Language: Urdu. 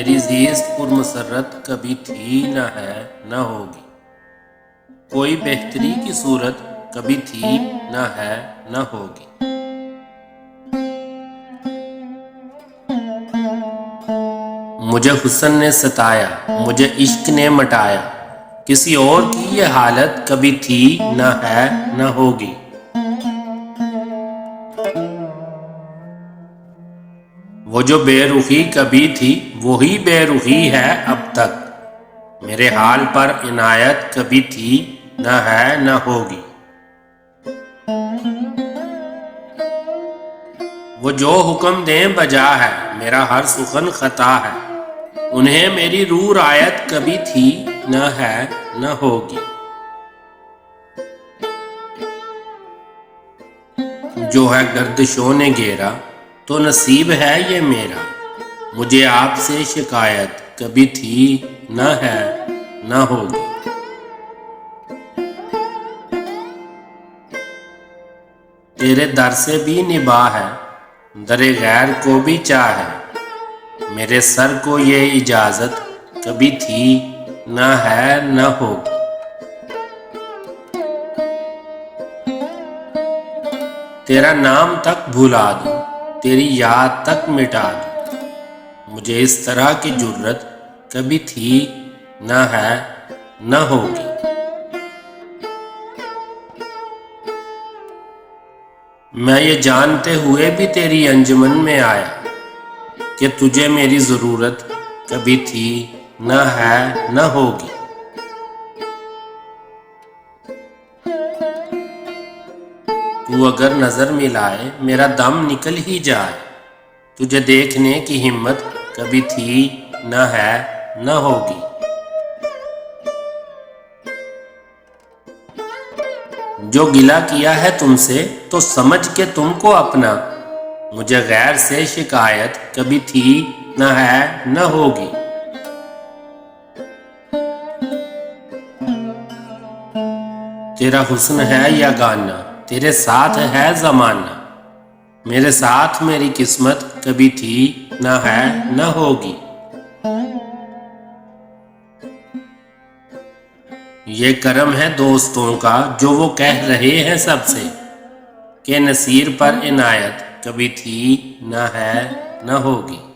میری زیست پرمسرت کبھی تھی نہ ہے نہ ہوگی، کوئی بہتری کی صورت کبھی تھی نہ ہے نہ ہوگی۔ مجھے حسن نے ستایا، مجھے عشق نے مٹایا، کسی اور کی یہ حالت کبھی تھی نہ ہے نہ ہوگی۔ وہ جو بے رخی کبھی تھی وہی بے رخی ہے اب تک، میرے حال پر عنایت کبھی تھی نہ ہے نہ ہوگی۔ وہ جو حکم دیں بجا ہے، میرا ہر سخن خطا ہے، انہیں میری روح رعایت کبھی تھی نہ ہے نہ ہوگی۔ جو ہے گردشوں نے گھیرا تو نصیب ہے یہ میرا، مجھے آپ سے شکایت کبھی تھی نہ ہے نہ ہوگی۔ تیرے در سے بھی نباہ ہے، در غیر کو بھی چاہ ہے، میرے سر کو یہ اجازت کبھی تھی نہ ہے نہ ہوگی۔ تیرا نام تک بھلا دوں، تیری یاد تک مٹا دوں، مجھے اس طرح کی جرت کبھی تھی نہ ہے نہ ہوگی۔ میں یہ جانتے ہوئے بھی تیری انجمن میں آیا کہ تجھے میری ضرورت کبھی تھی نہ ہے نہ ہوگی۔ تو اگر نظر ملائے میرا دم نکل ہی جائے، تجھے دیکھنے کی ہمت کبھی تھی نہ ہے نہ ہوگی۔ جو گلہ کیا ہے تم سے تو سمجھ کے تم کو اپنا، مجھے غیر سے شکایت کبھی تھی نہ ہے نہ ہوگی۔ تیرا حسن ہے یا گانا، تیرے ساتھ ہے زمانہ، میرے ساتھ میری قسمت کبھی تھی نہ ہے نہ ہوگی۔ یہ کرم ہے دوستوں کا جو وہ کہہ رہے ہیں سب سے کہ نصیر پر عنایت کبھی تھی نہ ہے نہ ہوگی۔